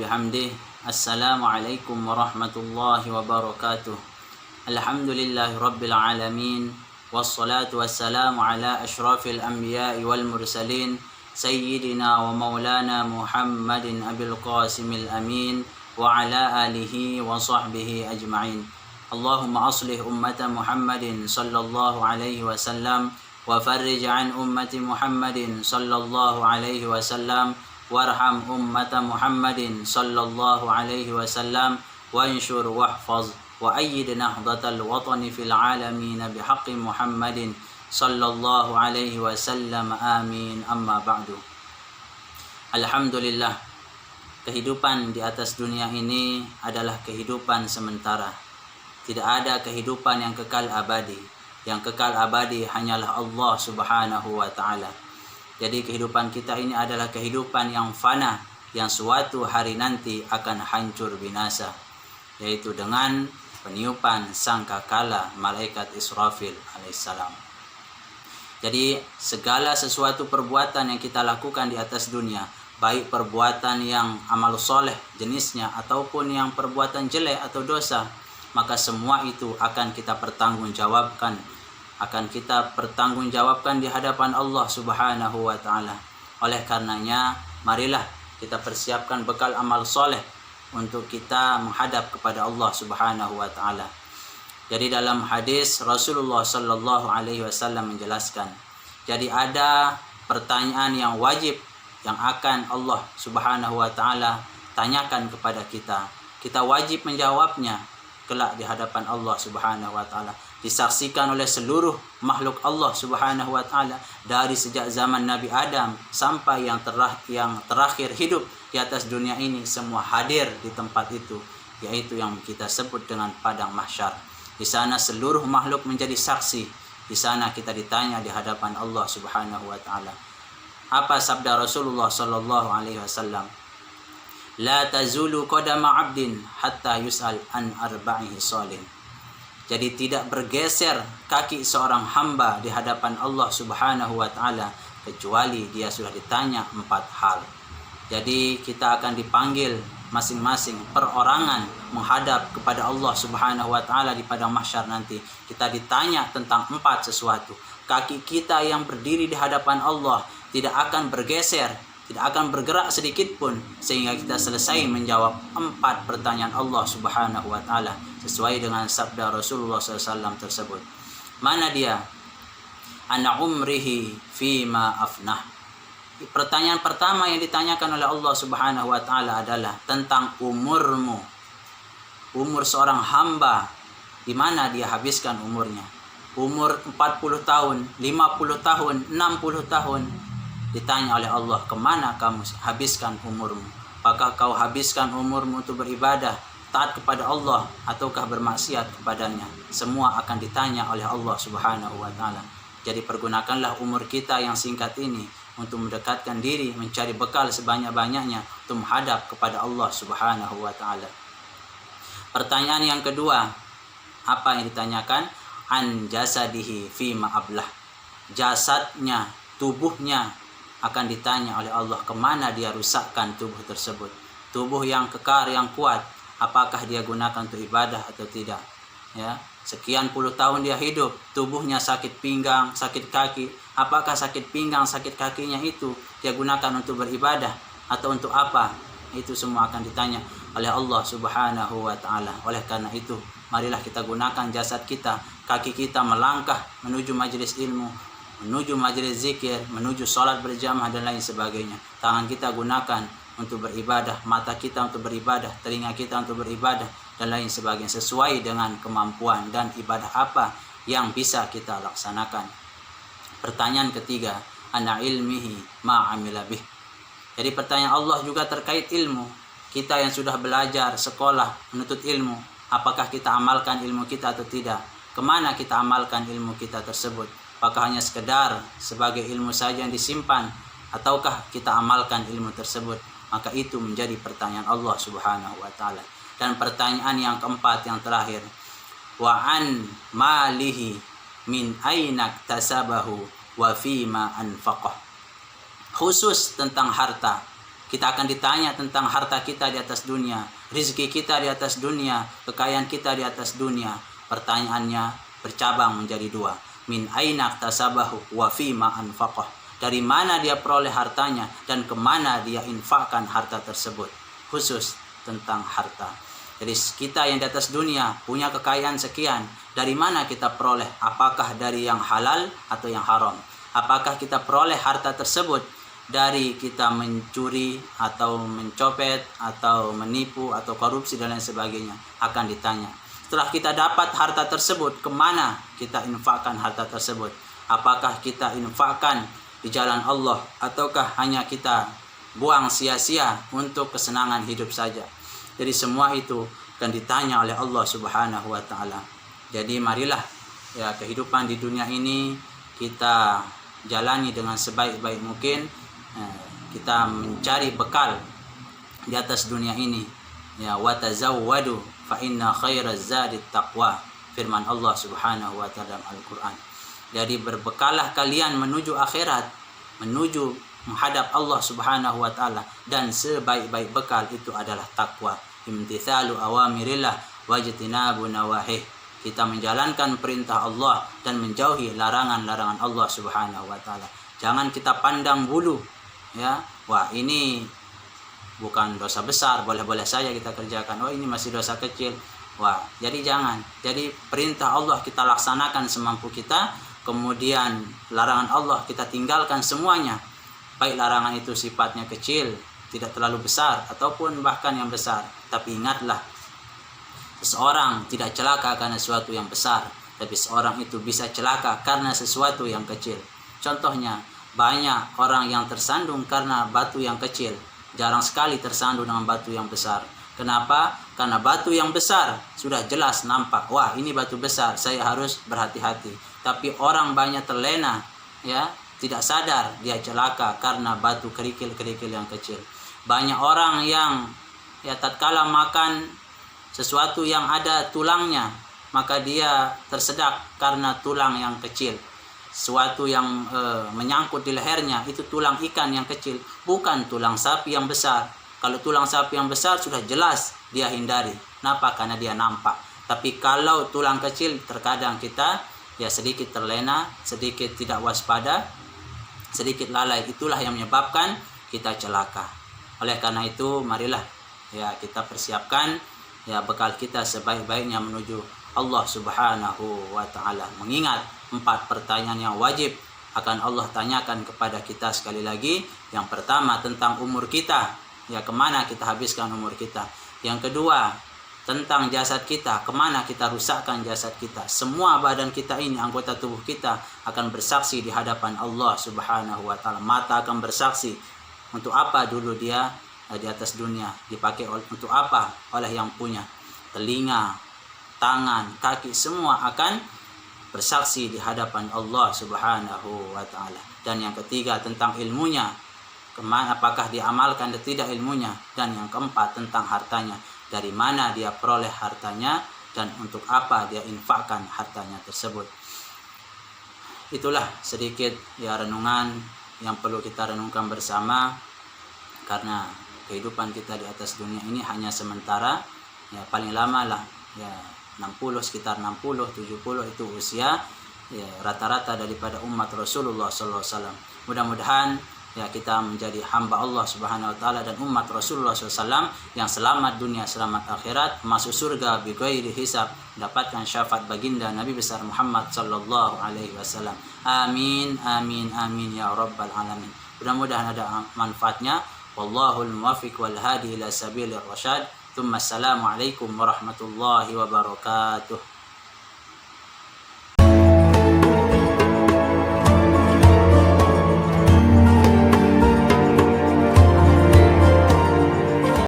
bihamdih. Assalamualaikum warahmatullahi wabarakatuh. Alhamdulillahi rabbil alamin. Wassalatu wassalamu ala ashrafil anbiya'i wal mursalin. Sayyidina wa maulana Muhammadin abil qasimil amin. Wa ala alihi wa sahbihi ajma'in. Allahumma aslih ummata Muhammadin sallallahu alaihi wasallam. Wa farrij an ummati Muhammadin sallallahu alaihi wasallam. Warham ummata Muhammadin sallallahu alaihi wasallam. Wa insyur wahfaz wa ayyid nahdatal watani fil alamin bihaqqi Muhammadin sallallahu alaihi wasallam. Amin. Amma ba'du. Alhamdulillah, kehidupan di atas dunia ini adalah kehidupan sementara. Tidak ada kehidupan yang kekal abadi. Yang kekal abadi hanyalah Allah Subhanahu wa ta'ala. Jadi kehidupan kita ini adalah kehidupan yang fana, yang suatu hari nanti akan hancur binasa, yaitu dengan peniupan sangkakala malaikat Israfil alaihissalam. Jadi segala sesuatu perbuatan yang kita lakukan di atas dunia, baik perbuatan yang amal soleh jenisnya ataupun yang perbuatan jelek atau dosa, maka semua itu akan kita pertanggungjawabkan di hadapan Allah Subhanahu wa ta'ala. Oleh karenanya, marilah kita persiapkan bekal amal soleh untuk kita menghadap kepada Allah Subhanahu wa ta'ala. Jadi dalam hadis Rasulullah sallallahu alaihi wasallam menjelaskan, jadi ada pertanyaan yang wajib yang akan Allah Subhanahu wa ta'ala tanyakan kepada kita. Kita wajib menjawabnya kelak di hadapan Allah Subhanahu wa ta'ala, disaksikan oleh seluruh makhluk Allah Subhanahu wa ta'ala dari sejak zaman Nabi Adam sampai yang terakhir hidup di atas dunia ini, semua hadir di tempat itu, yaitu yang kita sebut dengan padang mahsyar. Di sana seluruh makhluk menjadi saksi. Di sana kita ditanya di hadapan Allah Subhanahu wa ta'ala. Apa sabda Rasulullah sallallahu alaihi wasallam? La tazulu qadama 'abdin hatta yus'al an arba'ihi shalin. Jadi tidak bergeser kaki seorang hamba di hadapan Allah Subhanahu wa ta'ala kecuali dia sudah ditanya 4 hal. Jadi kita akan dipanggil masing-masing perorangan menghadap kepada Allah Subhanahu wa ta'ala di padang mahsyar nanti. Kita ditanya tentang 4 sesuatu. Kaki kita yang berdiri di hadapan Allah tidak akan bergeser, tidak akan bergerak sedikit pun sehingga kita selesai menjawab 4 pertanyaan Allah Subhanahu wa ta'ala sesuai dengan sabda Rasulullah SAW tersebut. Mana dia? Ana umrihi fima afnah. Pertanyaan pertama yang ditanyakan oleh Allah Subhanahu wa ta'ala adalah tentang umurmu. Umur seorang hamba, di mana dia habiskan umurnya. Umur 40 tahun, 50 tahun, 60 tahun. Ditanya oleh Allah, kemana kamu habiskan umurmu? Apakah kau habiskan umurmu untuk beribadah, taat kepada Allah, ataukah bermaksiat kepadanya? Semua akan ditanya oleh Allah Subhanahu wa ta'ala. Jadi pergunakanlah umur kita yang singkat ini untuk mendekatkan diri, mencari bekal sebanyak-banyaknya untuk menghadap kepada Allah Subhanahu wa ta'ala. Pertanyaan yang kedua, apa yang ditanyakan? An jasadihi fima ablah. Jasadnya, tubuhnya akan ditanya oleh Allah, kemana dia rusakkan tubuh tersebut. Tubuh yang kekar, yang kuat, apakah dia gunakan untuk ibadah atau tidak? Ya, sekian puluh tahun dia hidup, tubuhnya sakit pinggang, sakit kaki. Apakah sakit pinggang, sakit kakinya itu dia gunakan untuk beribadah atau untuk apa? Itu semua akan ditanya oleh Allah Subhanahu wa ta'ala. Oleh karena itu, marilah kita gunakan jasad kita, kaki kita melangkah menuju majelis ilmu, menuju majelis zikir, menuju sholat berjamaah dan lain sebagainya. Tangan kita gunakan untuk beribadah, mata kita untuk beribadah, telinga kita untuk beribadah dan lain sebagainya, sesuai dengan kemampuan dan ibadah apa yang bisa kita laksanakan. Pertanyaan ketiga, ana ilmihi ma amila bih. Jadi pertanyaan Allah juga terkait ilmu. Kita yang sudah belajar, sekolah, menuntut ilmu, apakah kita amalkan ilmu kita atau tidak? Kemana kita amalkan ilmu kita tersebut? Apakah hanya sekedar sebagai ilmu saja yang disimpan, ataukah kita amalkan ilmu tersebut? Maka itu menjadi pertanyaan Allah Subhanahu wa ta'ala. Dan pertanyaan yang keempat, yang terakhir, wa an malihi min aina tasabahu wa fima anfaqah. Khusus tentang harta. Kita akan ditanya tentang harta kita di atas dunia, rizki kita di atas dunia, kekayaan kita di atas dunia. Pertanyaannya bercabang menjadi dua. Min aina iktasabahu wa fima anfaqah. Dari mana dia peroleh hartanya dan kemana dia infakkan harta tersebut. Khusus tentang harta. Jadi kita yang di atas dunia punya kekayaan sekian. Dari mana kita peroleh? Apakah dari yang halal atau yang haram? Apakah kita peroleh harta tersebut dari kita mencuri atau mencopet atau menipu atau korupsi dan lain sebagainya? Akan ditanya. Setelah kita dapat harta tersebut, kemana kita infakkan harta tersebut? Apakah kita infakkan di jalan Allah ataukah hanya kita buang sia-sia untuk kesenangan hidup saja? Jadi semua itu akan ditanya oleh Allah Subhanahu wa taala. Jadi marilah ya kehidupan di dunia ini kita jalani dengan sebaik-baik mungkin. Kita mencari bekal di atas dunia ini. Ya, wa tazawwadu fa inna khairaz zadit taqwa. Firman Allah Subhanahu wa taala dalam Al-Qur'an. Jadi berbekalah kalian menuju akhirat, menuju menghadap Allah Subhanahu wa taala, dan sebaik-baik bekal itu adalah takwa. Imtithalu awamirillah wajtinabu nawahih. Kita menjalankan perintah Allah dan menjauhi larangan-larangan Allah Subhanahu wa taala. Jangan kita pandang bulu, ya. Wah, ini bukan dosa besar, boleh-boleh saja kita kerjakan. Oh, ini masih dosa kecil. Wah, jadi jangan. Jadi perintah Allah kita laksanakan semampu kita, kemudian larangan Allah kita tinggalkan semuanya. Baik larangan itu sifatnya kecil, tidak terlalu besar, ataupun bahkan yang besar. Tapi ingatlah, seseorang tidak celaka karena sesuatu yang besar, tapi seorang itu bisa celaka karena sesuatu yang kecil. Contohnya, banyak orang yang tersandung karena batu yang kecil, jarang sekali tersandung dengan batu yang besar. Kenapa? Karena batu yang besar sudah jelas nampak, wah ini batu besar, saya harus berhati-hati. Tapi orang banyak terlena, ya, tidak sadar dia celaka karena batu kerikil-kerikil yang kecil. Banyak orang yang ya tatkala makan sesuatu yang ada tulangnya, maka dia tersedak karena tulang yang kecil. Sesuatu yang menyangkut di lehernya itu tulang ikan yang kecil, bukan tulang sapi yang besar. Kalau tulang sapi yang besar sudah jelas dia hindari. Kenapa? Karena dia nampak. Tapi kalau tulang kecil terkadang kita ya sedikit terlena, sedikit tidak waspada, sedikit lalai. Itulah yang menyebabkan kita celaka. Oleh karena itu marilah ya kita persiapkan ya bekal kita sebaik-baiknya menuju Allah Subhanahu wa taala. Mengingat 4 pertanyaan yang wajib akan Allah tanyakan kepada kita sekali lagi. Yang pertama tentang umur kita, ya kemana kita habiskan umur kita. Yang kedua tentang jasad kita, kemana kita rusakkan jasad kita. Semua badan kita ini, anggota tubuh kita akan bersaksi di hadapan Allah Subhanahu wa taala. Mata akan bersaksi untuk apa dulu dia di atas dunia, dipakai untuk apa oleh yang punya. Telinga, tangan, kaki semua akan bersaksi di hadapan Allah Subhanahu wa taala. Dan yang ketiga tentang ilmunya, kemana apakah diamalkan atau tidak ilmunya. Dan yang keempat tentang hartanya, dari mana dia peroleh hartanya dan untuk apa dia infakkan hartanya tersebut. Itulah sedikit ya renungan yang perlu kita renungkan bersama, karena kehidupan kita di atas dunia ini hanya sementara, ya paling lama lah ya 60, sekitar 60, 70 itu usia ya rata-rata daripada umat Rasulullah SAW. Mudah-mudahan ya kita menjadi hamba Allah Subhanahu wa taala dan umat Rasulullah SAW yang selamat dunia, selamat akhirat, masuk surga bighairi hisab, dapatkan syafaat baginda Nabi besar Muhammad sallallahu alaihi wasallam. Amin amin amin ya rabbal alamin. Mudah-mudahan ada manfaatnya. Wallahul muwaffiq wal hadi ila sabilir rasyad. Assalamualaikum warahmatullahi wabarakatuh.